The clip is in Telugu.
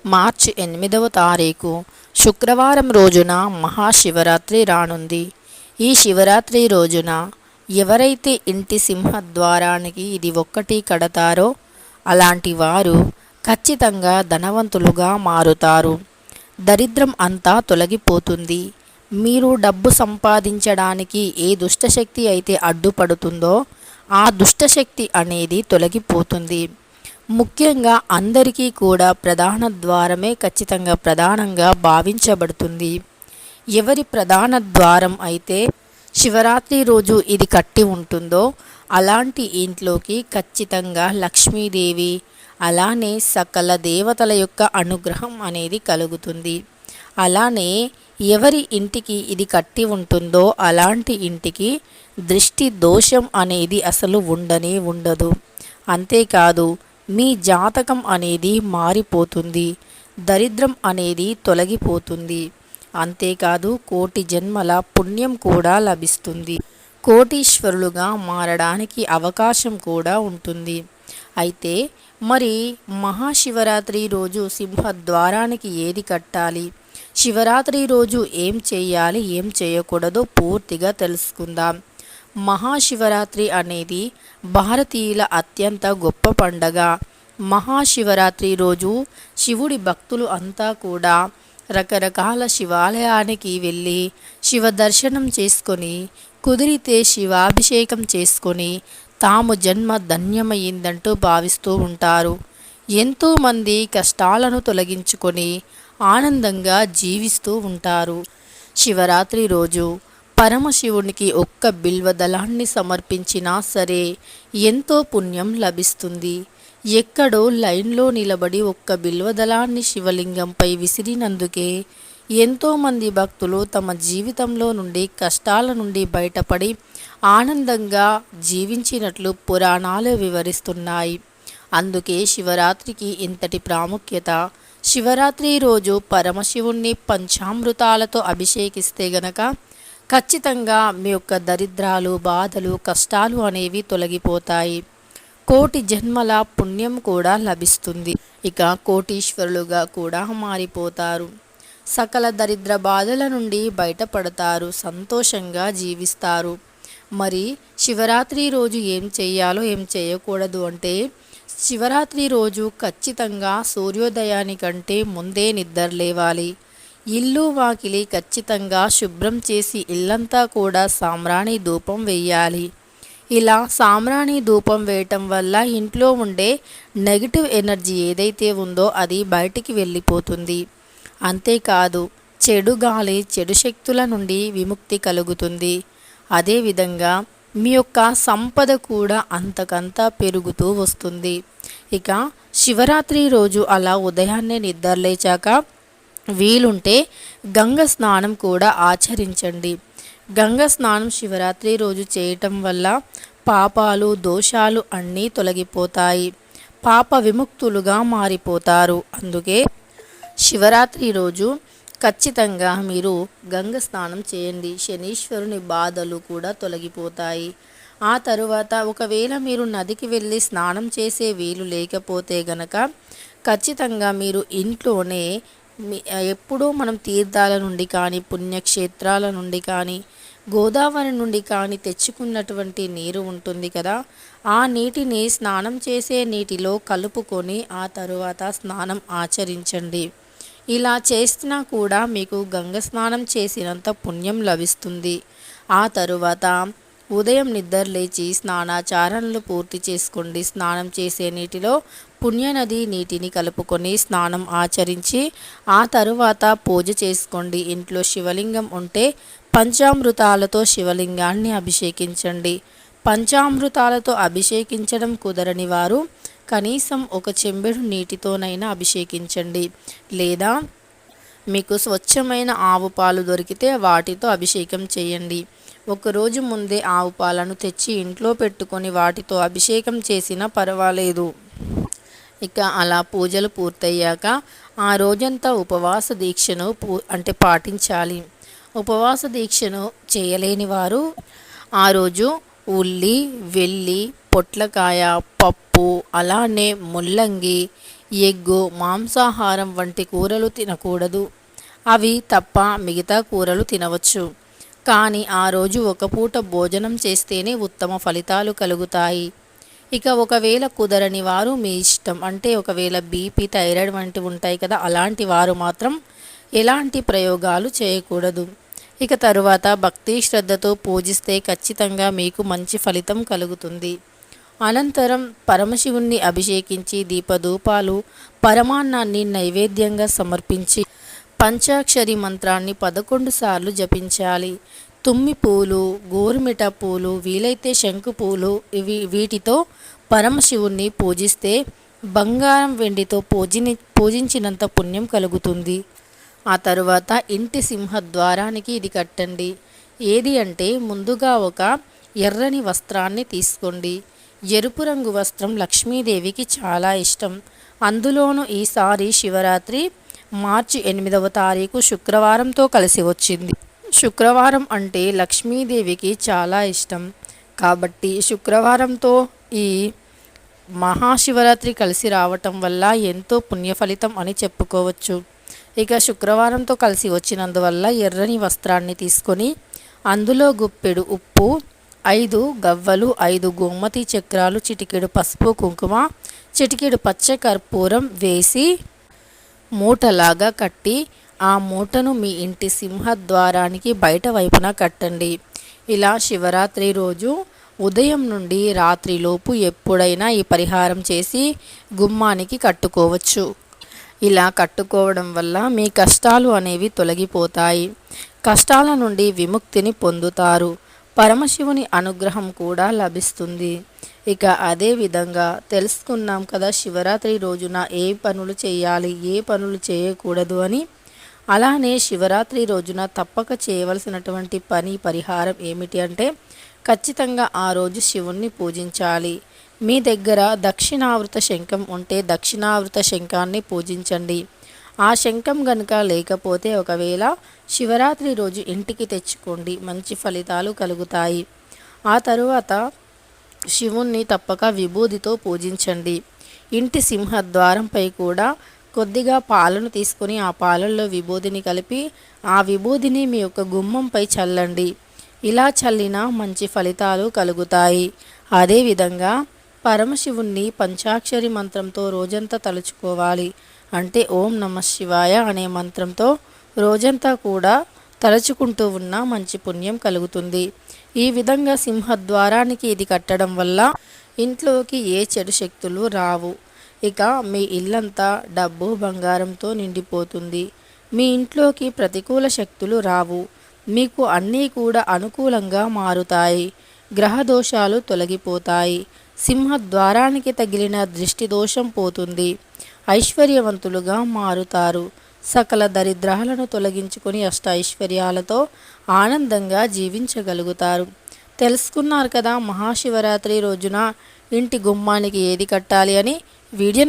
మార్చి 8వ తారీఖు శుక్రవారం రోజున మహాశివరాత్రి రానుంది. ఈ శివరాత్రి రోజున ఎవరైతే ఇంటి సింహద్వారానికి ఇది ఒక్కటి కడతారో అలాంటి వారు ఖచ్చితంగా ధనవంతులుగా మారుతారు. దరిద్రం అంతా తొలగిపోతుంది. మీరు డబ్బు సంపాదించడానికి ఏ దుష్టశక్తి అయితే అడ్డుపడుతుందో ఆ దుష్టశక్తి అనేది తొలగిపోతుంది. ముఖ్యంగా అందరికీ కూడా ప్రధాన ద్వారమే ఖచ్చితంగా ప్రధానంగా భావించబడుతుంది. ఎవరి ప్రధాన ద్వారం అయితే శివరాత్రి రోజు ఇది కట్టి ఉంటుందో అలాంటి ఇంట్లోకి ఖచ్చితంగా లక్ష్మీదేవి అలానే సకల దేవతల యొక్క అనుగ్రహం అనేది కలుగుతుంది. అలానే ఎవరి ఇంటికి ఇది కట్టి ఉంటుందో అలాంటి ఇంటికి దృష్టి దోషం అనేది అసలు ఉండనే ఉండదు. అంతేకాదు మీ జాతకం అనేది మారిపోతుంది. దరిద్రం అనేది తొలగిపోతుంది. అంతేకాదు కోటి జన్మల పుణ్యం కూడా లభిస్తుంది. కోటీశ్వరులుగా మారడానికి అవకాశం కూడా ఉంటుంది. అయితే మరి మహాశివరాత్రి రోజు సింహద్వారానికి ఏది కట్టాలి, శివరాత్రి రోజు ఏం చేయాలి, ఏం చేయకూడదో పూర్తిగా తెలుసుకుందాం. మహాశివరాత్రి అనేది భారతీయుల అత్యంత గొప్ప పండగ. మహాశివరాత్రి రోజు శివుడి భక్తులు అంతా కూడా రకరకాల శివాలయానికి వెళ్ళి శివ దర్శనం చేసుకొని కుదిరితే శివాభిషేకం చేసుకొని తాము జన్మ ధన్యమైందంటూ భావిస్తూ ఉంటారు. ఎంతోమంది కష్టాలను తొలగించుకొని ఆనందంగా జీవిస్తూ ఉంటారు. శివరాత్రి రోజు పరమశివునికి ఒక్క బిల్వదళాన్ని సమర్పించినా సరే ఎంతో పుణ్యం లభిస్తుంది. ఎక్కడో లైన్లో నిలబడి ఒక్క బిల్వదళాన్ని శివలింగంపై విసిరినందుకే ఎంతోమంది భక్తులు తమ జీవితంలో నుండి కష్టాల నుండి బయటపడి ఆనందంగా జీవించినట్లు పురాణాలు వివరిస్తున్నాయి. అందుకే శివరాత్రికి ఇంతటి ప్రాముఖ్యత. శివరాత్రి రోజు పరమశివుణ్ణి పంచామృతాలతో అభిషేకిస్తే గనక ఖచ్చితంగా మీ యొక్క దరిద్రాలు, బాధలు, కష్టాలు అనేవి తొలగిపోతాయి. కోటి జన్మల పుణ్యం కూడా లభిస్తుంది. ఇక కోటీశ్వరులుగా కూడా మారిపోతారు. సకల దరిద్ర బాధల నుండి బయటపడతారు. సంతోషంగా జీవిస్తారు. మరి శివరాత్రి రోజు ఏం చేయాలో ఏం చేయకూడదు అంటే శివరాత్రి రోజు ఖచ్చితంగా సూర్యోదయానికంటే ముందే నిద్ర లేవాలి. ఇల్లు వాకిలి ఖచ్చితంగా శుభ్రం చేసి ఇల్లంతా కూడా సాంబ్రాణి ధూపం వేయాలి. ఇలా సాంబ్రాణి ధూపం వేయటం వల్ల ఇంట్లో ఉండే నెగిటివ్ ఎనర్జీ ఏదైతే ఉందో అది బయటికి వెళ్ళిపోతుంది. అంతేకాదు చెడు గాలి, చెడు శక్తుల నుండి విముక్తి కలుగుతుంది. అదేవిధంగా మీ యొక్క సంపద కూడా అంతకంతా పెరుగుతూ వస్తుంది. ఇక శివరాత్రి రోజు అలా ఉదయాన్నే నిద్రలేచాక వీలుంటే గంగ స్నానం కూడా ఆచరించండి. గంగ స్నానం శివరాత్రి రోజు చేయటం వల్ల పాపాలు, దోషాలు అన్నీ తొలగిపోతాయి. పాప విముక్తులుగా మారిపోతారు. అందుకే శివరాత్రి రోజు ఖచ్చితంగా మీరు గంగ స్నానం చేయండి. శనీశ్వరుని బాధలు కూడా తొలగిపోతాయి. ఆ తరువాత ఒకవేళ మీరు నదికి వెళ్ళి స్నానం చేసే వీలు లేకపోతే గనక ఖచ్చితంగా మీరు ఇంట్లోనే ఎప్పుడూ మనం తీర్థాల నుండి కానీ, పుణ్యక్షేత్రాల నుండి కానీ, గోదావరి నుండి కానీ తెచ్చుకున్నటువంటి నీరు ఉంటుంది కదా, ఆ నీటిని స్నానం చేసే నీటిలో కలుపుకొని ఆ తరువాత స్నానం ఆచరించండి. ఇలా చేసినా కూడా మీకు గంగ స్నానం చేసినంత పుణ్యం లభిస్తుంది. ఆ తరువాత ఉదయం నిద్ర లేచి స్నానాచారణలు పూర్తి చేసుకోండి. స్నానం చేసే నీటిలో పుణ్యనది నీటిని కలుపుకొని స్నానం ఆచరించి ఆ తరువాత పూజ చేసుకోండి. ఇంట్లో శివలింగం ఉంటే పంచామృతాలతో శివలింగాన్ని అభిషేకించండి. పంచామృతాలతో అభిషేకించడం కుదరని వారు కనీసం ఒక చెంబెడు నీటితోనైనా అభిషేకించండి. లేదా మీకు స్వచ్ఛమైన ఆవు పాలు దొరికితే వాటితో అభిషేకం చేయండి. ఒకరోజు ముందే ఆవు పాలను తెచ్చి ఇంట్లో పెట్టుకొని వాటితో అభిషేకం చేసినా పర్వాలేదు. ఇక అలా పూజలు పూర్తయ్యాక ఆ రోజంతా ఉపవాస దీక్షను పాటించాలి. ఉపవాస దీక్షను చేయలేని వారు ఆ రోజు ఉల్లి, వెల్లి, పొట్లకాయ, పప్పు, అలానే ముల్లంగి ఎగ్గు, మాంసాహారం వంటి కూరలు తినకూడదు. అవి తప్ప మిగతా కూరలు తినవచ్చు. కానీ ఆ రోజు ఒక పూట భోజనం చేస్తేనే ఉత్తమ ఫలితాలు కలుగుతాయి. ఇక ఒకవేళ కుదరని వారు మీ ఇష్టం. అంటే ఒకవేళ బీపీ, థైరాయిడ్ వంటివి ఉంటాయి కదా, అలాంటి వారు మాత్రం ఎలాంటి ప్రయోగాలు చేయకూడదు. ఇక తరువాత భక్తి శ్రద్ధతో పూజిస్తే ఖచ్చితంగా మీకు మంచి ఫలితం కలుగుతుంది. అనంతరం పరమశివుణ్ణి అభిషేకించి దీపధూపాలు, పరమాన్నాన్ని నైవేద్యంగా సమర్పించి పంచాక్షరి మంత్రాన్ని 11 సార్లు జపించాలి. తుమ్మి పూలు, గోరుమిట పూలు, వీలైతే శంకు పూలు వీటితో పరమశివుణ్ణి పూజిస్తే బంగారం వెండితో పూజించినంత పుణ్యం కలుగుతుంది. ఆ తరువాత ఇంటి సింహద్వారానికి ఇది కట్టండి. ఏది అంటే ముందుగా ఒక ఎర్రని వస్త్రాన్ని తీసుకోండి. ఎరుపు రంగు వస్త్రం లక్ష్మీదేవికి చాలా ఇష్టం. అందులోనూ ఈసారి శివరాత్రి మార్చి 8వ తారీఖు శుక్రవారంతో కలిసి వచ్చింది. శుక్రవారం అంటే లక్ష్మీదేవికి చాలా ఇష్టం కాబట్టి శుక్రవారంతో ఈ మహాశివరాత్రి కలిసి రావటం వల్ల ఎంతో పుణ్యఫలితం అని చెప్పుకోవచ్చు. ఇక శుక్రవారంతో కలిసి వచ్చినందువల్ల ఎర్రని వస్త్రాన్ని తీసుకొని అందులో గుప్పెడు ఉప్పు, 5 గవ్వలు, 5 గోమతి చక్రాలు, చిటికెడు పసుపు కుంకుమ, చిటికెడు పచ్చ కర్పూరం వేసి మూటలాగా కట్టి ఆ మూటను మీ ఇంటి సింహద్వారానికి బయట వైపున కట్టండి. ఇలా శివరాత్రి రోజు ఉదయం నుండి రాత్రిలోపు ఎప్పుడైనా ఈ పరిహారం చేసి గుమ్మానికి కట్టుకోవచ్చు. ఇలా కట్టుకోవడం వల్ల మీ కష్టాలు అనేవి తొలగిపోతాయి. కష్టాల నుండి విముక్తిని పొందుతారు. పరమశివుని అనుగ్రహం కూడా లభిస్తుంది. ఇక అదే విధంగా తెలుసుకున్నాం కదా శివరాత్రి రోజున ఏ పనులు చేయాలి, ఏ పనులు చేయకూడదు అని. అలానే శివరాత్రి రోజున తప్పక చేయవలసినటువంటి పరిహారం ఏమిటి అంటే ఖచ్చితంగా ఆ రోజు శివుణ్ణి పూజించాలి. మీ దగ్గర దక్షిణావృత శంఖం ఉంటే దక్షిణావృత శంఖాన్ని పూజించండి. ఆ శంఖం గనుక లేకపోతే ఒకవేళ శివరాత్రి రోజు ఇంటికి తెచ్చుకోండి, మంచి ఫలితాలు కలుగుతాయి. ఆ తరువాత శివుణ్ణి తప్పక విభూదితో పూజించండి. ఇంటి సింహద్వారంపై కూడా కొద్దిగా పాలను తీసుకొని ఆ పాలల్లో విభూదిని కలిపి ఆ విభూదిని మీ యొక్క గుమ్మంపై చల్లండి. ఇలా చల్లినా మంచి ఫలితాలు కలుగుతాయి. అదేవిధంగా పరమశివుణ్ణి పంచాక్షరి మంత్రంతో రోజంతా తలుచుకోవాలి. అంటే ఓం నమః శివాయ అనే మంత్రంతో రోజంతా కూడా తలుచుకుంటూ ఉన్నా మంచి పుణ్యం కలుగుతుంది. ఈ విధంగా సింహద్వారానికి ఇది కట్టడం వల్ల ఇంట్లోకి ఏ చెడు శక్తులు రావు. ఇక మీ ఇల్లంతా డబ్బు బంగారంతో నిండిపోతుంది. మీ ఇంట్లోకి ప్రతికూల శక్తులు రావు. మీకు అన్నీ కూడా అనుకూలంగా మారుతాయి. గ్రహ దోషాలు తొలగిపోతాయి. సింహద్వారానికి తగిలిన దృష్టి దోషం పోతుంది. ఐశ్వర్యవంతులుగా మారుతారు. సకల దరిద్రాలను తొలగించుకొని అష్ట ఐశ్వర్యాలతో ఆనందంగా జీవించగలుగుతారు. తెలుసుకున్నారు కదా మహాశివరాత్రి రోజున ఇంటి గుమ్మానికి ఏది కట్టాలి అని. వీడియో